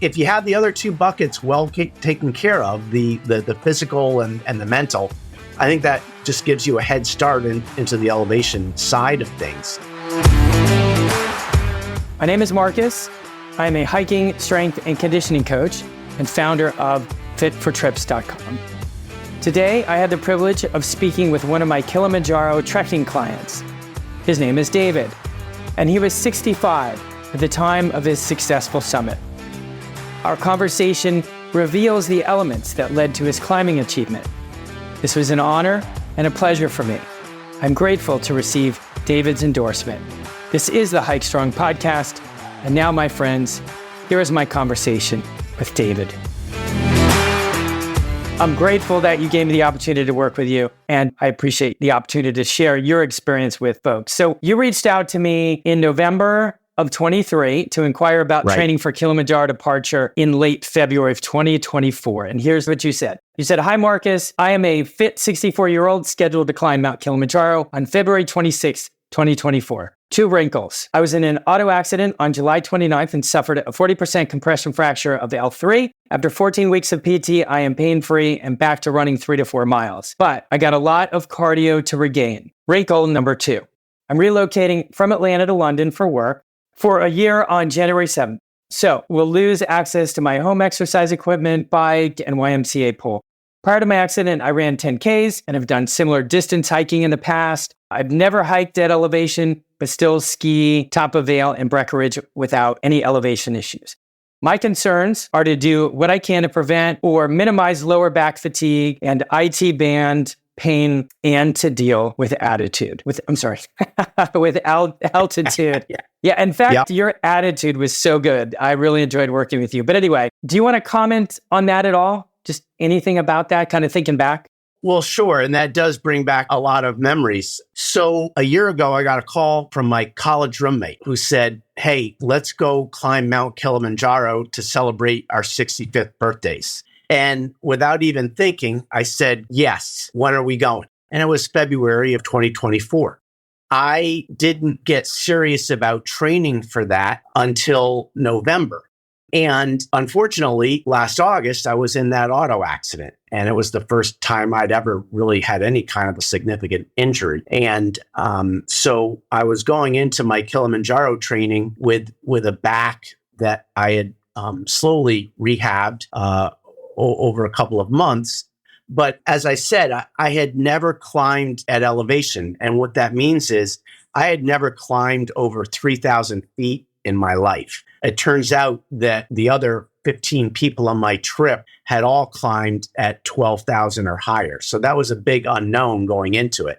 if you have the other two buckets well taken care of, the physical and the mental, I think that just gives you a head start into the elevation side of things. My name is Marcus. I'm a hiking, strength, and conditioning coach and founder of fitfortrips.com. Today, I had the privilege of speaking with one of my Kilimanjaro trekking clients. His name is David, and he was 65 at the time of his successful summit. Our conversation reveals the elements that led to his climbing achievement. This was an honor and a pleasure for me. I'm grateful to receive David's endorsement. This is the Hike Strong podcast, and now, my friends, here is my conversation with David. I'm grateful that you gave me the opportunity to work with you, and I appreciate the opportunity to share your experience with folks. So you reached out to me in November of 23 to inquire about training for Kilimanjaro departure in late February of 2024. And here's what you said. You said, "Hi, Marcus. I am a fit 64-year-old scheduled to climb Mount Kilimanjaro on February 26, 2024. Two wrinkles. I was in an auto accident on July 29th and suffered a 40% compression fracture of the L3. After 14 weeks of PT, I am pain-free and back to running 3 to 4 miles. But I got a lot of cardio to regain. Wrinkle number 2. I'm relocating from Atlanta to London for work for a year on January 7th. So we'll lose access to my home exercise equipment, bike, and YMCA pole. Prior to my accident, I ran 10Ks and have done similar distance hiking in the past. I've never hiked at elevation, but still ski top of Vale and Breckenridge without any elevation issues. My concerns are to do what I can to prevent or minimize lower back fatigue and IT band pain and to deal with altitude. With altitude. Yeah. In fact, your attitude was so good. I really enjoyed working with you. But anyway, do you want to comment on that at all? Just anything about that, kind of thinking back? Well, sure. And that does bring back a lot of memories. So a year ago, I got a call from my college roommate who said, "Hey, let's go climb Mount Kilimanjaro to celebrate our 65th birthdays." And without even thinking, I said, "Yes, when are we going?" And it was February of 2024. I didn't get serious about training for that until November. And unfortunately, last August, I was in that auto accident. And it was the first time I'd ever really had any kind of a significant injury. And so I was going into my Kilimanjaro training with a back that I had slowly rehabbed over a couple of months. But as I said, I had never climbed at elevation. And what that means is I had never climbed over 3,000 feet in my life. It turns out that the other 15 people on my trip had all climbed at 12,000 or higher. So that was a big unknown going into it.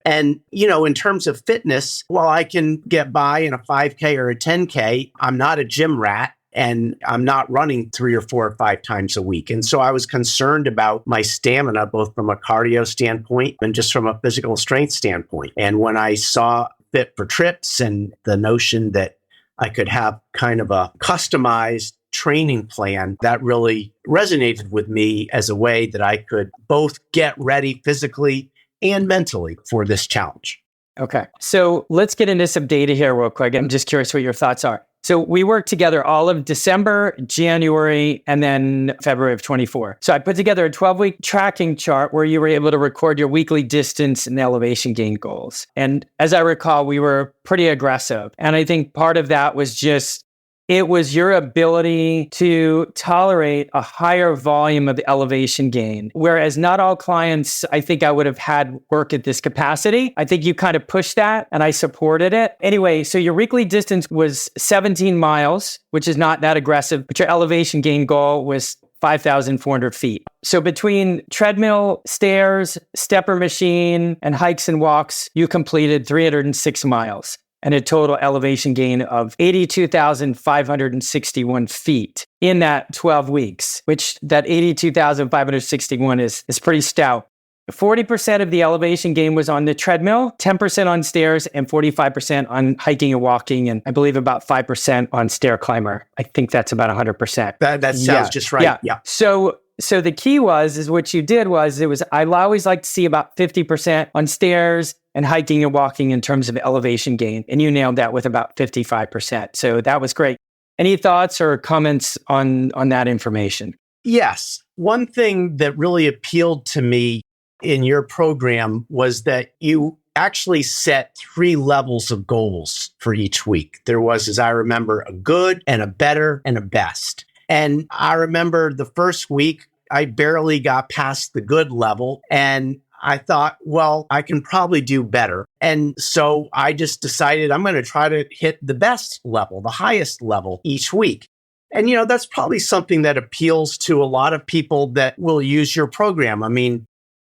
And, in terms of fitness, while I can get by in a 5K or a 10K, I'm not a gym rat and I'm not running 3 or 4 or 5 times a week. And so I was concerned about my stamina, both from a cardio standpoint and just from a physical strength standpoint. And when I saw Fit for Trips and the notion that I could have kind of a customized training plan, that really resonated with me as a way that I could both get ready physically and mentally for this challenge. Okay. So let's get into some data here real quick. I'm just curious what your thoughts are. So we worked together all of December, January, and then February of 24. So I put together a 12-week tracking chart where you were able to record your weekly distance and elevation gain goals. And as I recall, we were pretty aggressive. And I think part of that was just, it was your ability to tolerate a higher volume of elevation gain. Whereas not all clients, I think I would have had work at this capacity. I think you kind of pushed that and I supported it. Anyway, so your weekly distance was 17 miles, which is not that aggressive, but your elevation gain goal was 5,400 feet. So between treadmill, stairs, stepper machine, and hikes and walks, you completed 306 miles. And a total elevation gain of 82,561 feet in that 12 weeks, which that 82,561 is pretty stout. 40% of the elevation gain was on the treadmill, 10% on stairs, and 45% on hiking and walking, and I believe about 5% on stair climber. I think that's about 100%. That sounds just right. Yeah. So the key was what you did was I always like to see about 50% on stairs and hiking and walking in terms of elevation gain. And you nailed that with about 55%. So that was great. Any thoughts or comments on that information? Yes. One thing that really appealed to me in your program was that you actually set 3 levels of goals for each week. There was, as I remember, a good and a better and a best. And I remember the first week, I barely got past the good level. And I thought, well, I can probably do better. And so I just decided I'm going to try to hit the best level, the highest level each week. And, that's probably something that appeals to a lot of people that will use your program. I mean,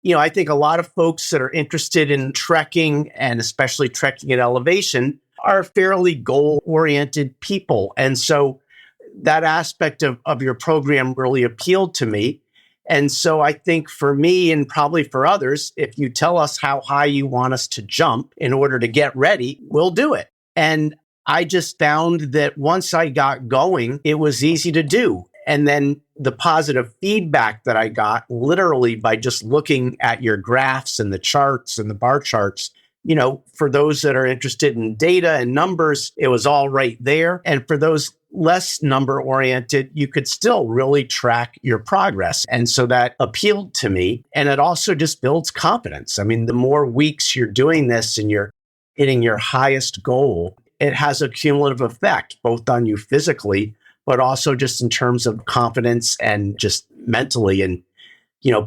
I think a lot of folks that are interested in trekking and especially trekking at elevation are fairly goal-oriented people. And so that aspect of your program really appealed to me. And so I think for me and probably for others, if you tell us how high you want us to jump in order to get ready, we'll do it. And I just found that once I got going, it was easy to do. And then the positive feedback that I got literally by just looking at your graphs and the charts and the bar charts, for those that are interested in data and numbers, it was all right there. And for those less number oriented, you could still really track your progress. And so that appealed to me. And it also just builds confidence. I mean, the more weeks you're doing this and you're hitting your highest goal, it has a cumulative effect, both on you physically, but also just in terms of confidence and just mentally. And,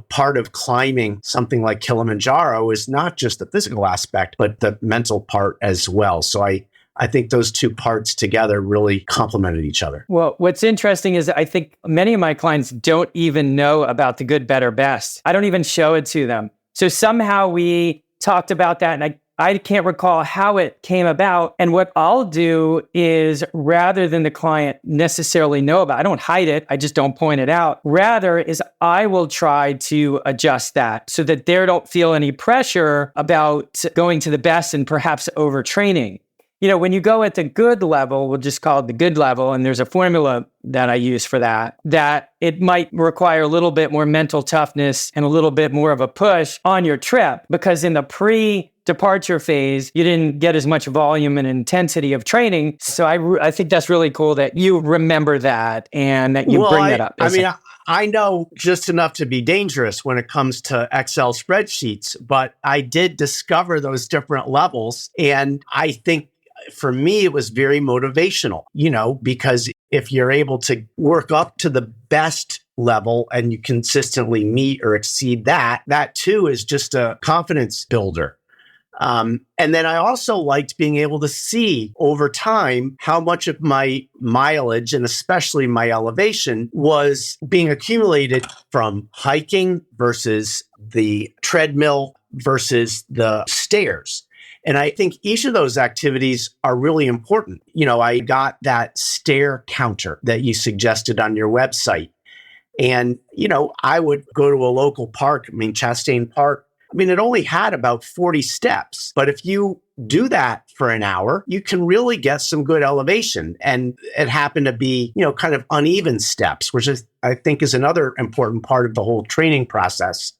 part of climbing something like Kilimanjaro is not just the physical aspect, but the mental part as well. So I think those two parts together really complemented each other. Well, what's interesting is I think many of my clients don't even know about the good, better, best. I don't even show it to them. So somehow we talked about that, and I can't recall how it came about. And what I'll do is, rather than the client necessarily know about, I don't hide it, I just don't point it out. Rather is I will try to adjust that so that they don't feel any pressure about going to the best and perhaps overtraining. When you go at the good level, we'll just call it the good level, and there's a formula that I use for that it might require a little bit more mental toughness and a little bit more of a push on your trip, because in the pre-departure phase, you didn't get as much volume and intensity of training. So I think that's really cool that you remember that and that you bring that up. I know just enough to be dangerous when it comes to Excel spreadsheets, but I did discover those different levels. And I think for me, it was very motivational, because if you're able to work up to the best level and you consistently meet or exceed that too is just a confidence builder. And then I also liked being able to see over time how much of my mileage and especially my elevation was being accumulated from hiking versus the treadmill versus the stairs. And I think each of those activities are really important. I got that stair counter that you suggested on your website. And, I would go to a local park, Chastain Park. It only had about 40 steps. But if you do that for an hour, you can really get some good elevation. And it happened to be, kind of uneven steps, which I think is another important part of the whole training process,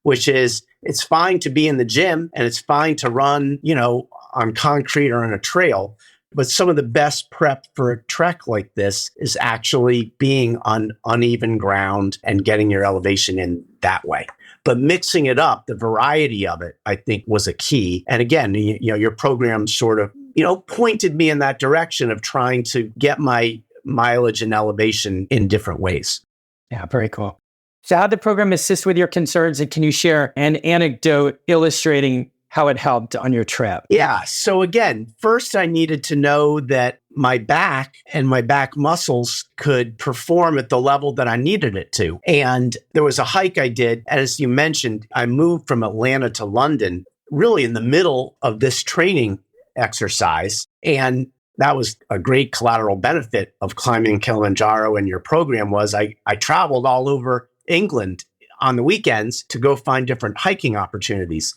which is it's fine to be in the gym and it's fine to run, on concrete or on a trail. But some of the best prep for a trek like this is actually being on uneven ground and getting your elevation in that way. But mixing it up, the variety of it, I think was a key. And again, your program sort of, pointed me in that direction of trying to get my mileage and elevation in different ways. Yeah, very cool. So how did the program assist with your concerns? And can you share an anecdote illustrating how it helped on your trip? Yeah. So again, first I needed to know that my back and my back muscles could perform at the level that I needed it to. And there was a hike I did. As you mentioned, I moved from Atlanta to London, really in the middle of this training exercise. And that was a great collateral benefit of climbing Kilimanjaro. And your program was I traveled all over England on the weekends to go find different hiking opportunities.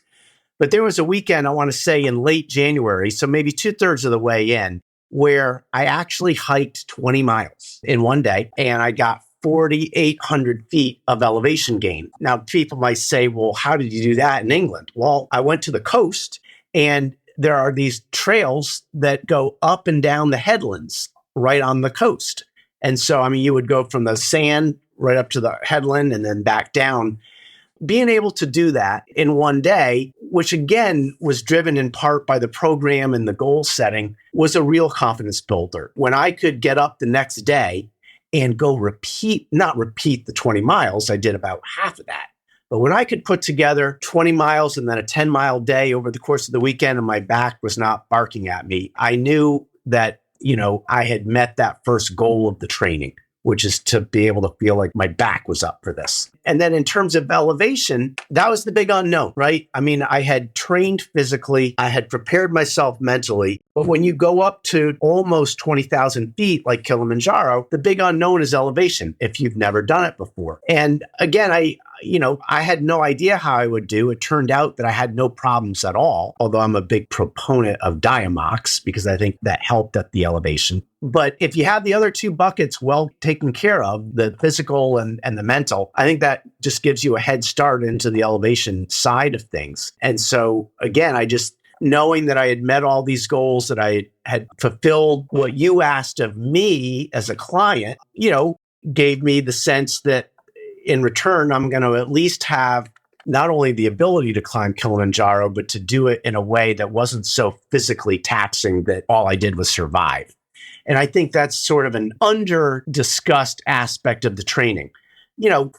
But there was a weekend, I want to say in late January, so maybe 2/3 of the way in, where I actually hiked 20 miles in one day and I got 4,800 feet of elevation gain. Now, people might say, well, how did you do that in England? Well, I went to the coast and there are these trails that go up and down the headlands right on the coast. And so, I mean, you would go from the sand right up to the headland and then back down. Being able to do that in one day, which again was driven in part by the program and the goal setting, was a real confidence builder. When I could get up the next day and go not repeat the 20 miles, I did about half of that. But when I could put together 20 miles and then a 10-mile day over the course of the weekend and my back was not barking at me, I knew that, I had met that first goal of the training, which is to be able to feel like my back was up for this. And then in terms of elevation, that was the big unknown, right? I mean, I had trained physically, I had prepared myself mentally, but when you go up to almost 20,000 feet like Kilimanjaro, the big unknown is elevation if you've never done it before. And again, I had no idea how I would do. It turned out that I had no problems at all, although I'm a big proponent of Diamox because I think that helped at the elevation. But if you have the other two buckets well taken care of, the physical and the mental, I think that just gives you a head start into the elevation side of things. And so again, knowing that I had met all these goals, that I had fulfilled what you asked of me as a client, gave me the sense that in return, I'm going to at least have not only the ability to climb Kilimanjaro, but to do it in a way that wasn't so physically taxing that all I did was survive. And I think that's sort of an under-discussed aspect of the training.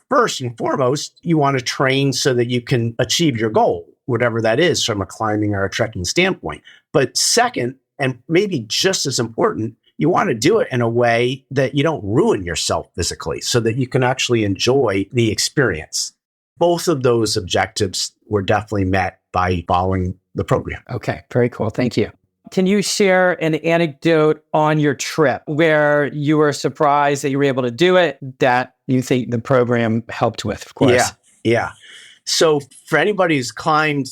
First and foremost, you want to train so that you can achieve your goal, whatever that is from a climbing or a trekking standpoint. But second, and maybe just as important, you want to do it in a way that you don't ruin yourself physically so that you can actually enjoy the experience. Both of those objectives were definitely met by following the program. Okay, very cool. Thank you. Can you share an anecdote on your trip where you were surprised that you were able to do it that you think the program helped with, of course? Yeah. So for anybody who's climbed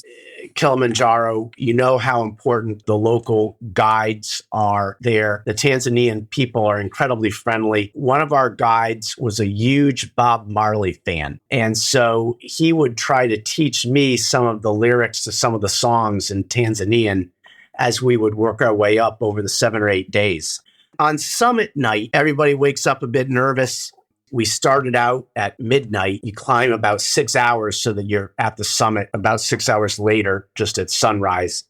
Kilimanjaro, you know how important the local guides are there. The Tanzanian people are incredibly friendly. One of our guides was a huge Bob Marley fan. And so he would try to teach me some of the lyrics to some of the songs in Tanzanian as we would work our way up over the 7 or 8 days. On summit night, everybody wakes up a bit nervous. We started out at midnight. You climb about 6 hours so that you're at the summit about 6 hours later, just at sunrise.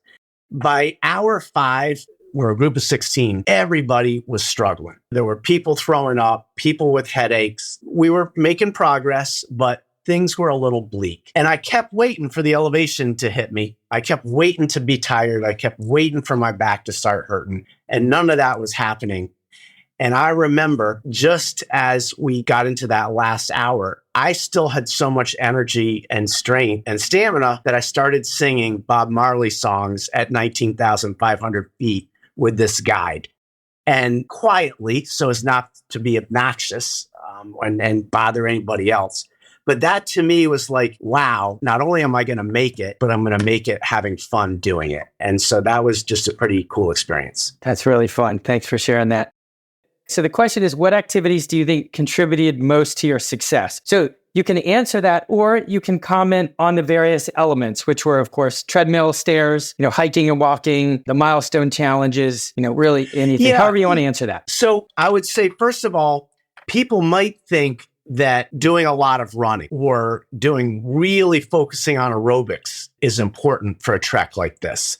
By hour 5, we're a group of 16. Everybody was struggling. There were people throwing up, people with headaches. We were making progress, but things were a little bleak. And I kept waiting for the elevation to hit me. I kept waiting to be tired. I kept waiting for my back to start hurting. And none of that was happening. And I remember just as we got into that last hour, I still had so much energy and strength and stamina that I started singing Bob Marley songs at 19,500 feet with this guide. And quietly, so as not to be obnoxious and bother anybody else. But that to me was like, wow, not only am I going to make it, but I'm going to make it having fun doing it. And so that was just a pretty cool experience. That's really fun. Thanks for sharing that. So the question is, what activities do you think contributed most to your success? So you can answer that, or you can comment on the various elements, which were, of course, treadmill, stairs, hiking and walking, the milestone challenges, really anything, however you want to answer that. So I would say, first of all, people might think that doing a lot of running or really focusing on aerobics is important for a trek like this.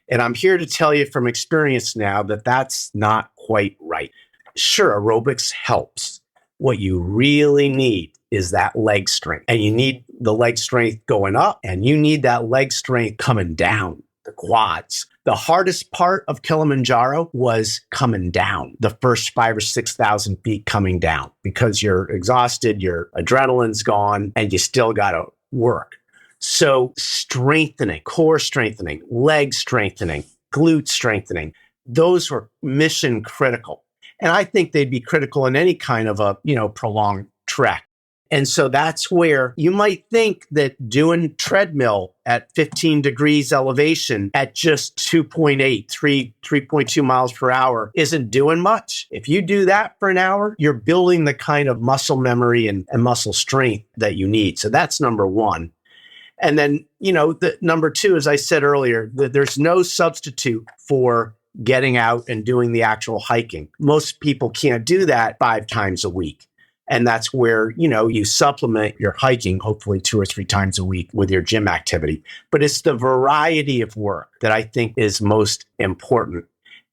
And I'm here to tell you from experience now that that's not quite right. Sure, aerobics helps. What you really need is that leg strength. And you need the leg strength going up, and you need that leg strength coming down, the quads. The hardest part of Kilimanjaro was coming down, the first 5,000 or 6,000 feet coming down, because you're exhausted, your adrenaline's gone, and you still got to work. So strengthening, core strengthening, leg strengthening, glute strengthening, those were mission critical. And I think they'd be critical in any kind of a, prolonged trek. And so that's where you might think that doing treadmill at 15 degrees elevation at just 3.2 miles per hour isn't doing much. If you do that for an hour, you're building the kind of muscle memory and muscle strength that you need. So that's number one. And then, the number two, as I said earlier, there's no substitute for getting out and doing the actual hiking. Most people can't do that 5 times a week. And that's where, you supplement your hiking, hopefully 2 or 3 times a week with your gym activity. But it's the variety of work that I think is most important.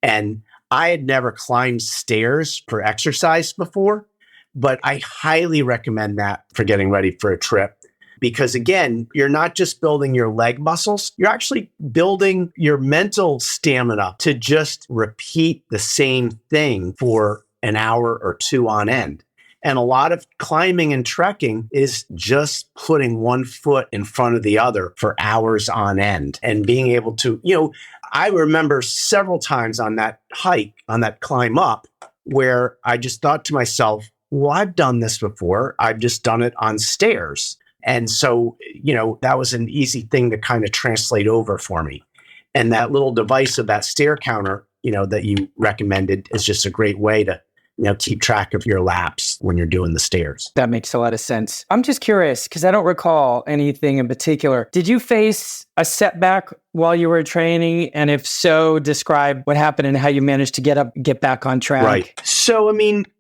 And I had never climbed stairs for exercise before, but I highly recommend that for getting ready for a trip. Because again, you're not just building your leg muscles, you're actually building your mental stamina to just repeat the same thing for an hour or 2 on end. And a lot of climbing and trekking is just putting one foot in front of the other for hours on end and being able to, I remember several times on that hike, on that climb up, where I just thought to myself, well, I've done this before. I've just done it on stairs. And so, that was an easy thing to kind of translate over for me. And that little device of that stair counter, that you recommended is just a great way to keep track of your laps when you're doing the stairs. That makes a lot of sense. I'm just curious because I don't recall anything in particular. Did you face a setback while you were training? And if so, describe what happened and how you managed to get back on track. Right. So,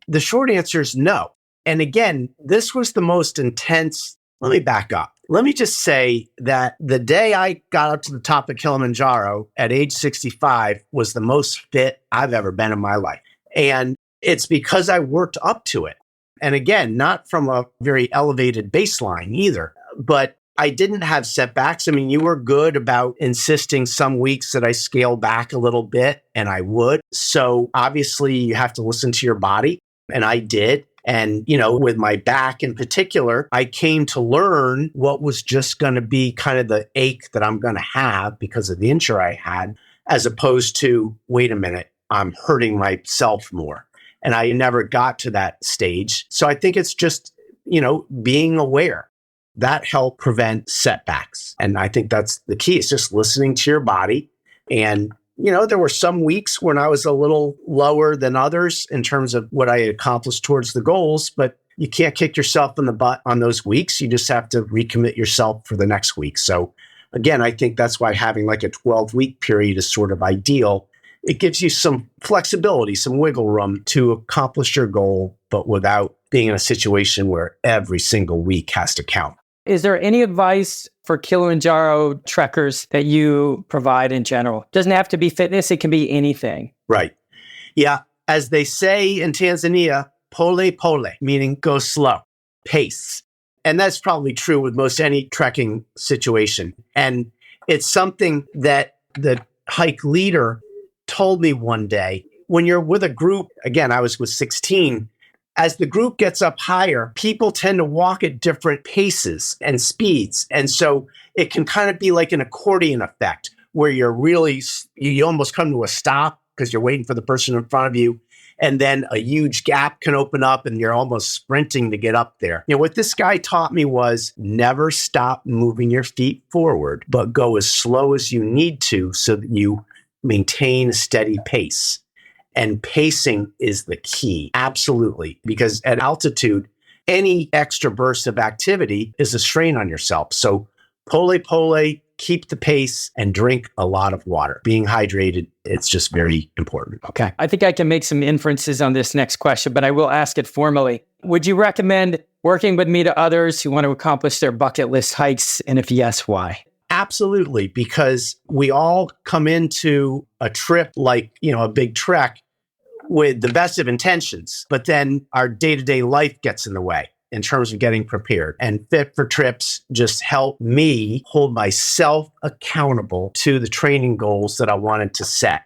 the short answer is no. And again, this was the most intense. Let me back up. Let me just say that the day I got up to the top of Kilimanjaro at age 65 was the most fit I've ever been in my life. And it's because I worked up to it. And again, not from a very elevated baseline either, but I didn't have setbacks. You were good about insisting some weeks that I scale back a little bit, and I would. So obviously you have to listen to your body, and I did. And, with my back in particular, I came to learn what was just going to be kind of the ache that I'm going to have because of the injury I had, as opposed to, wait a minute, I'm hurting myself more. And I never got to that stage. So I think it's just, being aware. That helped prevent setbacks. And I think that's the key. It's just listening to your body. And, there were some weeks when I was a little lower than others in terms of what I had accomplished towards the goals, but you can't kick yourself in the butt on those weeks. You just have to recommit yourself for the next week. So again, I think that's why having like a 12-week period is sort of ideal. It gives you some flexibility, some wiggle room to accomplish your goal, but without being in a situation where every single week has to count. Is there any advice for Kilimanjaro trekkers that you provide in general? It doesn't have to be fitness. It can be anything. Right. Yeah. As they say in Tanzania, pole pole, meaning go slow, pace. And that's probably true with most any trekking situation. And it's something that the hike leader told me one day. When you're with a group, again, I was with 16, as the group gets up higher, people tend to walk at different paces and speeds. And so it can kind of be like an accordion effect where you almost come to a stop because you're waiting for the person in front of you. And then a huge gap can open up and you're almost sprinting to get up there. What this guy taught me was never stop moving your feet forward, but go as slow as you need to so that you maintain a steady pace. And pacing is the key. Absolutely. Because at altitude, any extra burst of activity is a strain on yourself. So pole pole, keep the pace and drink a lot of water. Being hydrated, it's just very important. Okay. I think I can make some inferences on this next question, but I will ask it formally. Would you recommend working with me to others who want to accomplish their bucket list hikes? And if yes, why? Absolutely. Because we all come into a trip like, a big trek with the best of intentions, but then our day-to-day life gets in the way in terms of getting prepared. And Fit for Trips just helped me hold myself accountable to the training goals that I wanted to set.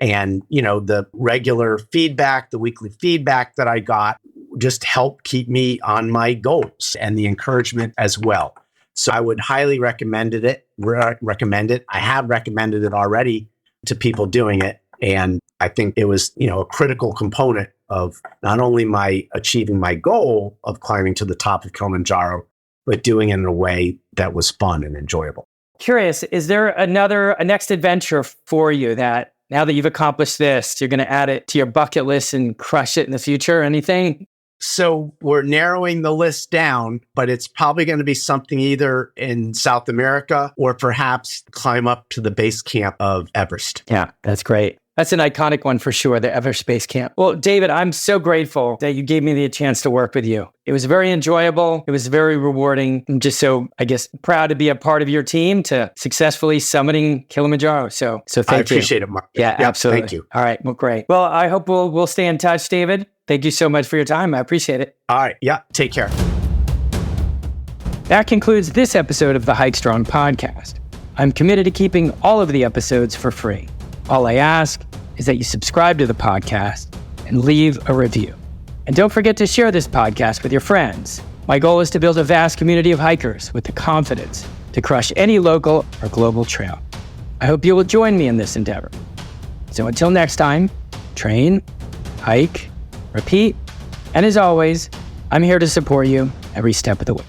And, the regular feedback, the weekly feedback that I got just helped keep me on my goals and the encouragement as well. So I would highly recommend it. I have recommended it already to people doing it. And I think it was, a critical component of not only my achieving my goal of climbing to the top of Kilimanjaro, but doing it in a way that was fun and enjoyable. Curious, is there a next adventure for you that now that you've accomplished this, you're going to add it to your bucket list and crush it in the future? Anything? So we're narrowing the list down, but it's probably going to be something either in South America or perhaps climb up to the base camp of Everest. Yeah, that's great. That's an iconic one for sure, the Everspace Camp. Well, David, I'm so grateful that you gave me the chance to work with you. It was very enjoyable. It was very rewarding. I'm just so, I guess, proud to be a part of your team to successfully summiting Kilimanjaro. So thank you. I appreciate it, Mark. Yeah, absolutely. Thank you. All right. Well, great. Well, I hope we'll stay in touch, David. Thank you so much for your time. I appreciate it. All right. Yeah. Take care. That concludes this episode of the Hike Strong podcast. I'm committed to keeping all of the episodes for free. All I ask is that you subscribe to the podcast and leave a review. And don't forget to share this podcast with your friends. My goal is to build a vast community of hikers with the confidence to crush any local or global trail. I hope you will join me in this endeavor. So until next time, train, hike, repeat, and as always, I'm here to support you every step of the way.